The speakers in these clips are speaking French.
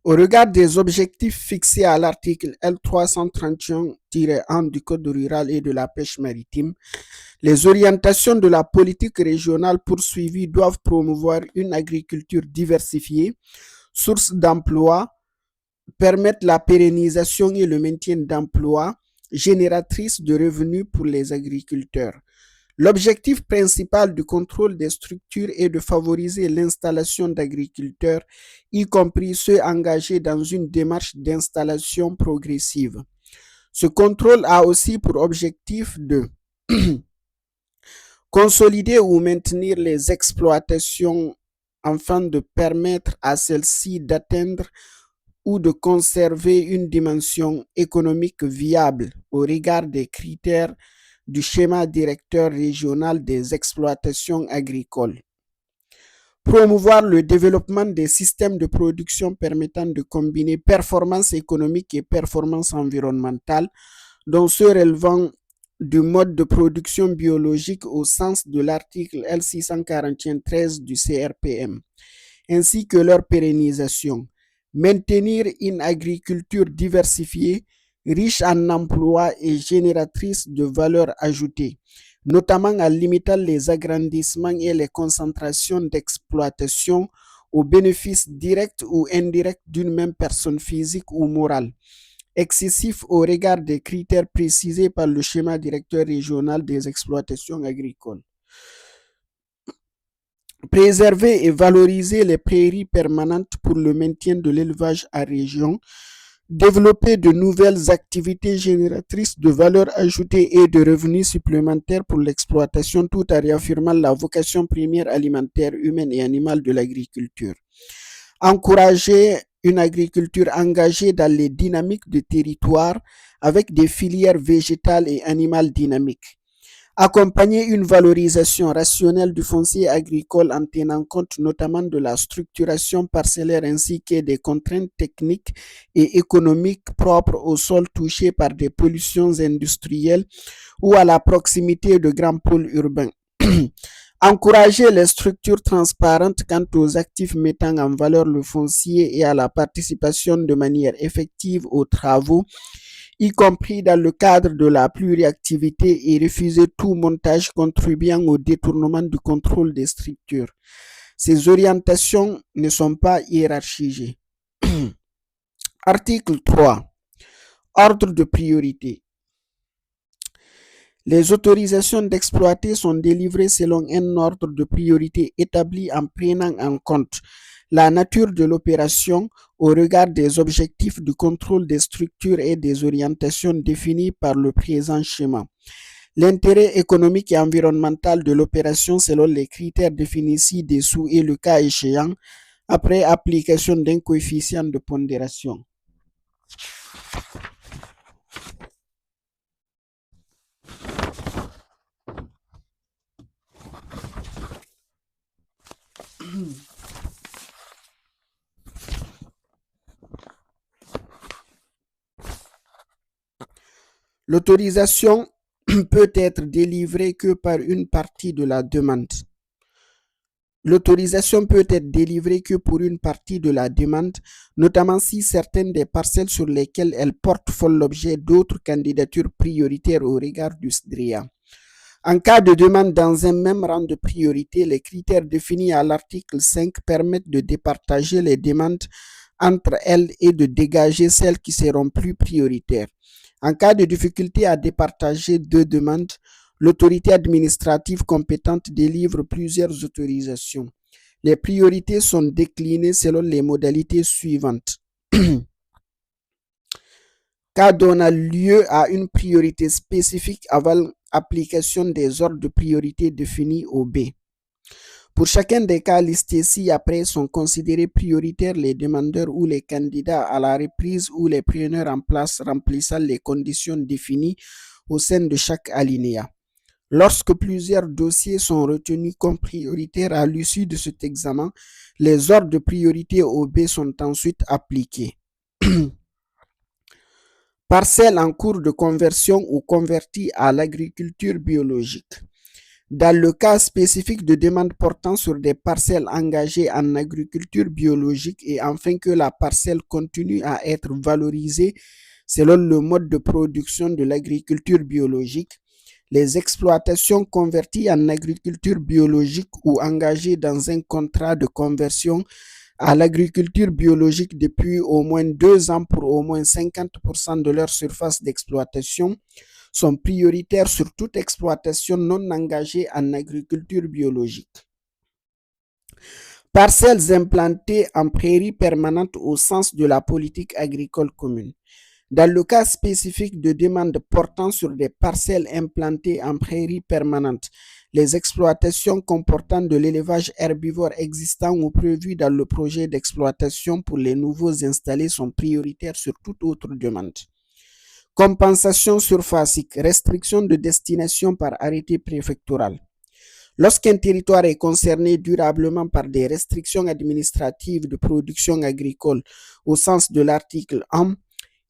Au regard des objectifs fixés à l'article L331-1 du Code rural et de la pêche maritime, les orientations de la politique régionale poursuivies doivent promouvoir une agriculture diversifiée, source d'emplois, permettre la pérennisation et le maintien d'emplois, génératrice de revenus pour les agriculteurs. L'objectif principal du contrôle des structures est de favoriser l'installation d'agriculteurs, y compris ceux engagés dans une démarche d'installation progressive. Ce contrôle a aussi pour objectif de consolider ou maintenir les exploitations afin de permettre à celles-ci d'atteindre ou de conserver une dimension économique viable au regard des critères du schéma directeur régional des exploitations agricoles. Promouvoir le développement des systèmes de production permettant de combiner performance économique et performance environnementale, dont ceux relevant du mode de production biologique au sens de l'article L641-13 du CRPM, ainsi que leur pérennisation. Maintenir une agriculture diversifiée, riche en emplois et génératrice de valeur ajoutée, notamment en limitant les agrandissements et les concentrations d'exploitation au bénéfice direct ou indirect d'une même personne physique ou morale, excessif au regard des critères précisés par le schéma directeur régional des exploitations agricoles. Préserver et valoriser les prairies permanentes pour le maintien de l'élevage à région, développer de nouvelles activités génératrices de valeur ajoutée et de revenus supplémentaires pour l'exploitation tout en réaffirmant la vocation première alimentaire humaine et animale de l'agriculture. Encourager une agriculture engagée dans les dynamiques de territoire avec des filières végétales et animales dynamiques. Accompagner une valorisation rationnelle du foncier agricole en tenant compte notamment de la structuration parcellaire ainsi que des contraintes techniques et économiques propres aux sols touchés par des pollutions industrielles ou à la proximité de grands pôles urbains. Encourager les structures transparentes quant aux actifs mettant en valeur le foncier et à la participation de manière effective aux travaux, y compris dans le cadre de la pluriactivité, et refuser tout montage contribuant au détournement du contrôle des structures. Ces orientations ne sont pas hiérarchisées. Article 3. Ordre de priorité. Les autorisations d'exploiter sont délivrées selon un ordre de priorité établi en prenant en compte la nature de l'opération au regard des objectifs du contrôle des structures et des orientations définies par le présent schéma. L'intérêt économique et environnemental de l'opération selon les critères définis ci-dessous et le cas échéant après application d'un coefficient de pondération. L'autorisation peut être délivrée que par une partie de la demande. L'autorisation peut être délivrée que pour une partie de la demande, notamment si certaines des parcelles sur lesquelles elle porte font l'objet d'autres candidatures prioritaires au regard du SDRIA. En cas de demande dans un même rang de priorité, les critères définis à l'article 5 permettent de départager les demandes entre elles et de dégager celles qui seront plus prioritaires. En cas de difficulté à départager deux demandes, l'autorité administrative compétente délivre plusieurs autorisations. Les priorités sont déclinées selon les modalités suivantes. Cas donnant lieu à une priorité spécifique avant application des ordres de priorité définis au B. Pour chacun des cas listés ci-après sont considérés prioritaires les demandeurs ou les candidats à la reprise ou les preneurs en place remplissant les conditions définies au sein de chaque alinéa. Lorsque plusieurs dossiers sont retenus comme prioritaires à l'issue de cet examen, les ordres de priorité au B sont ensuite appliqués. Parcelles en cours de conversion ou converties à l'agriculture biologique. Dans le cas spécifique de demande portant sur des parcelles engagées en agriculture biologique et afin que la parcelle continue à être valorisée selon le mode de production de l'agriculture biologique, les exploitations converties en agriculture biologique ou engagées dans un contrat de conversion à l'agriculture biologique depuis au moins 2 ans pour au moins 50% de leur surface d'exploitation sont prioritaires sur toute exploitation non engagée en agriculture biologique. Parcelles implantées en prairie permanente au sens de la politique agricole commune. Dans le cas spécifique de demande portant sur des parcelles implantées en prairie permanente, les exploitations comportant de l'élevage herbivore existant ou prévu dans le projet d'exploitation pour les nouveaux installés sont prioritaires sur toute autre demande. Compensation surfacique, restriction de destination par arrêté préfectoral. Lorsqu'un territoire est concerné durablement par des restrictions administratives de production agricole au sens de l'article 1,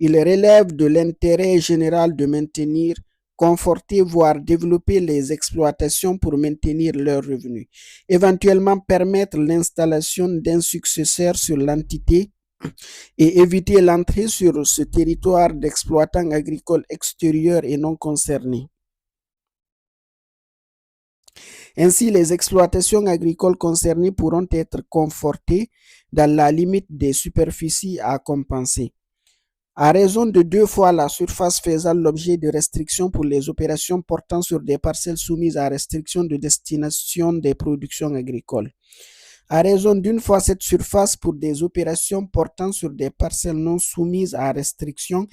il relève de l'intérêt général de maintenir, conforter, voire développer les exploitations pour maintenir leurs revenus, éventuellement permettre l'installation d'un successeur sur l'entité et éviter l'entrée sur ce territoire d'exploitants agricoles extérieurs et non concernés. Ainsi, les exploitations agricoles concernées pourront être confortées dans la limite des superficies à compenser, à raison de 2 fois la surface faisant l'objet de restrictions pour les opérations portant sur des parcelles soumises à restriction de destination des productions agricoles, à raison d'1 fois cette surface pour des opérations portant sur des parcelles non soumises à restriction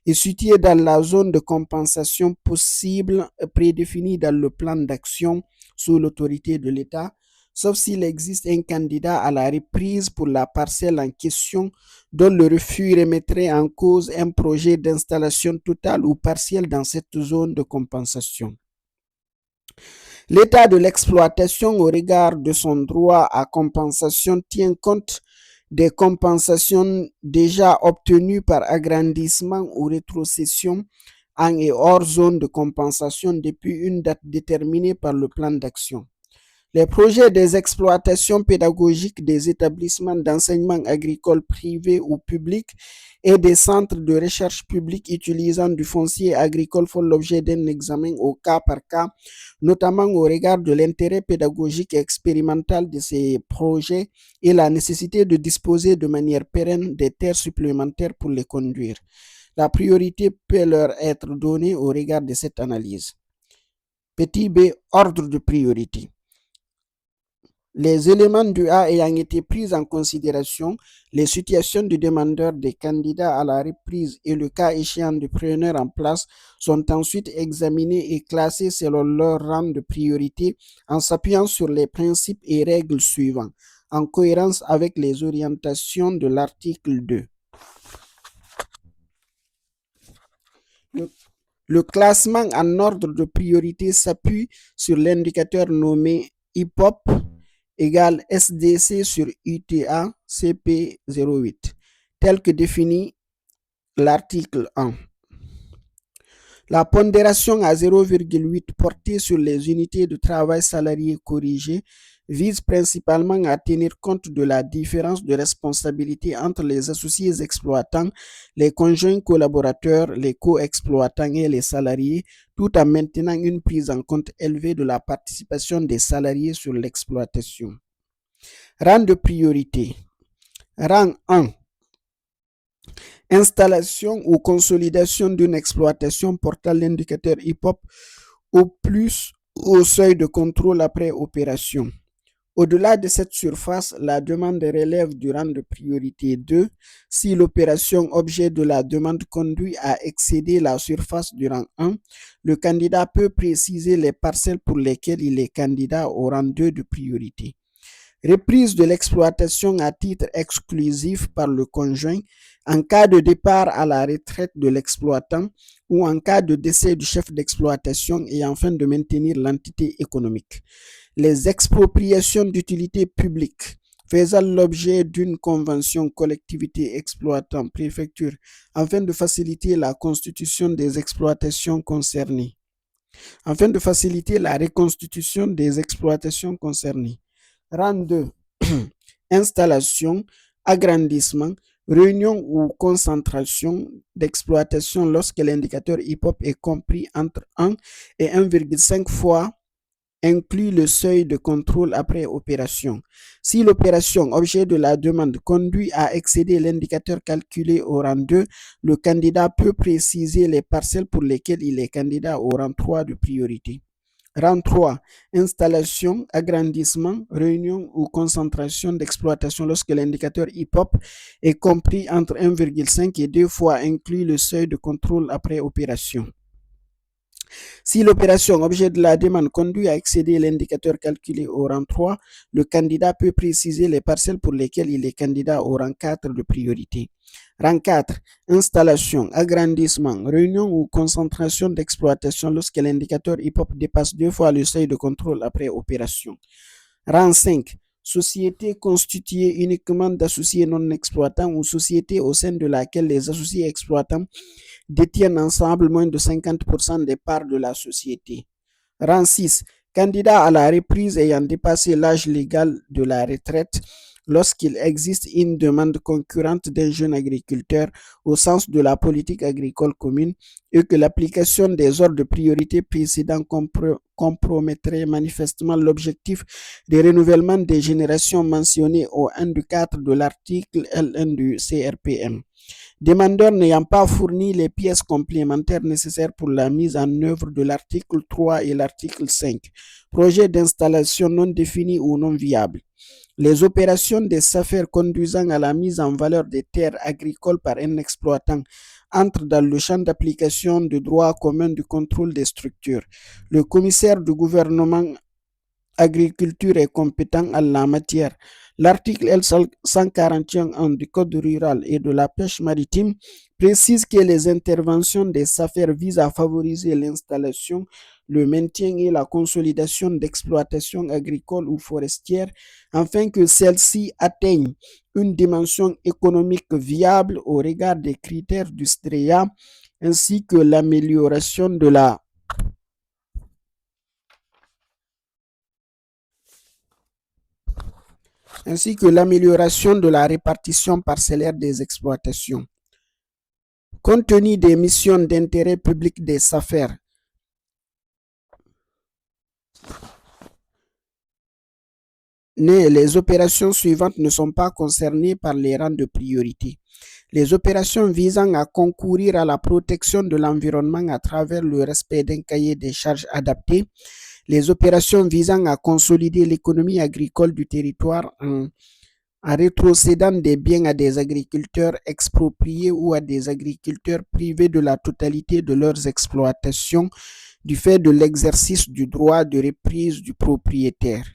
et situées dans la zone de compensation possible prédéfinie dans le plan d'action sous l'autorité de l'État, sauf s'il existe un candidat à la reprise pour la parcelle en question dont le refus remettrait en cause un projet d'installation totale ou partielle dans cette zone de compensation. L'état de l'exploitation au regard de son droit à compensation tient compte des compensations déjà obtenues par agrandissement ou rétrocession en et hors zone de compensation depuis une date déterminée par le plan d'action. Les projets des exploitations pédagogiques des établissements d'enseignement agricole privés ou publics et des centres de recherche publics utilisant du foncier agricole font l'objet d'un examen au cas par cas, notamment au regard de l'intérêt pédagogique et expérimental de ces projets et la nécessité de disposer de manière pérenne des terres supplémentaires pour les conduire. La priorité peut leur être donnée au regard de cette analyse. Petit b, ordre de priorité. Les éléments du A ayant été pris en considération, les situations du demandeur, des candidats à la reprise et le cas échéant du preneur en place sont ensuite examinés et classés selon leur rang de priorité en s'appuyant sur les principes et règles suivants, en cohérence avec les orientations de l'article 2. Le classement en ordre de priorité s'appuie sur l'indicateur nommé IPOP égale SDC sur UTA CP08, tel que défini l'article 1. La pondération à 0,8 portée sur les unités de travail salariés corrigées vise principalement à tenir compte de la différence de responsabilité entre les associés exploitants, les conjoints collaborateurs, les co-exploitants et les salariés, tout en maintenant une prise en compte élevée de la participation des salariés sur l'exploitation. Rang de priorité. Rang 1. Installation ou consolidation d'une exploitation portant l'indicateur IPOP au plus au seuil de contrôle après opération. Au-delà de cette surface, la demande relève du rang de priorité 2 si l'opération objet de la demande conduit à excéder la surface du rang 1. Le candidat peut préciser les parcelles pour lesquelles il est candidat au rang 2 de priorité. Reprise de l'exploitation à titre exclusif par le conjoint en cas de départ à la retraite de l'exploitant ou en cas de décès du chef d'exploitation et afin de maintenir l'entité économique. Les expropriations d'utilité publique faisant l'objet d'une convention collectivité exploitant préfecture afin de faciliter la constitution des exploitations concernées. afin de faciliter la reconstitution des exploitations concernées. Rang 2. Installation, agrandissement, réunion ou concentration d'exploitation lorsque l'indicateur IPOP est compris entre 1 et 1,5 fois inclut le seuil de contrôle après opération. Si l'opération objet de la demande conduit à excéder l'indicateur calculé au rang 2, le candidat peut préciser les parcelles pour lesquelles il est candidat au rang 3 de priorité. Rang 3. Installation, agrandissement, réunion ou concentration d'exploitation lorsque l'indicateur IPOP est compris entre 1,5 et 2 fois inclut le seuil de contrôle après opération. Si l'opération objet de la demande conduit à excéder l'indicateur calculé au rang 3, le candidat peut préciser les parcelles pour lesquelles il est candidat au rang 4 de priorité. Rang 4. Installation, agrandissement, réunion ou concentration d'exploitation lorsque l'indicateur IPOP dépasse 2 fois le seuil de contrôle après opération. Rang 5. Société constituée uniquement d'associés non exploitants ou société au sein de laquelle les associés exploitants détiennent ensemble moins de 50% des parts de la société. Rang 6. Candidat à la reprise ayant dépassé l'âge légal de la retraite lorsqu'il existe une demande concurrente d'un jeune agriculteur au sens de la politique agricole commune et que l'application des ordres de priorité précédents compromettrait manifestement l'objectif de renouvellement des générations mentionné au 1 du 4 de l'article L1 du CRPM. Demandeur n'ayant pas fourni les pièces complémentaires nécessaires pour la mise en œuvre de l'article 3 et l'article 5. Projet d'installation non défini ou non viable. Les opérations des SAFER conduisant à la mise en valeur des terres agricoles par un exploitant entrent dans le champ d'application du droit commun du contrôle des structures. Le commissaire du gouvernement agriculture est compétent en la matière. L'article L141 du Code rural et de la pêche maritime précise que les interventions des SAFER visent à favoriser l'installation, le maintien et la consolidation d'exploitations agricoles ou forestières afin que celles-ci atteignent une dimension économique viable au regard des critères du STREA ainsi que l'amélioration de la répartition parcellaire des exploitations. Compte tenu des missions d'intérêt public des SAFER, les opérations suivantes ne sont pas concernées par les rangs de priorité. Les opérations visant à concourir à la protection de l'environnement à travers le respect d'un cahier des charges adapté, les opérations visant à consolider l'économie agricole du territoire en rétrocédant des biens à des agriculteurs expropriés ou à des agriculteurs privés de la totalité de leurs exploitations du fait de l'exercice du droit de reprise du propriétaire.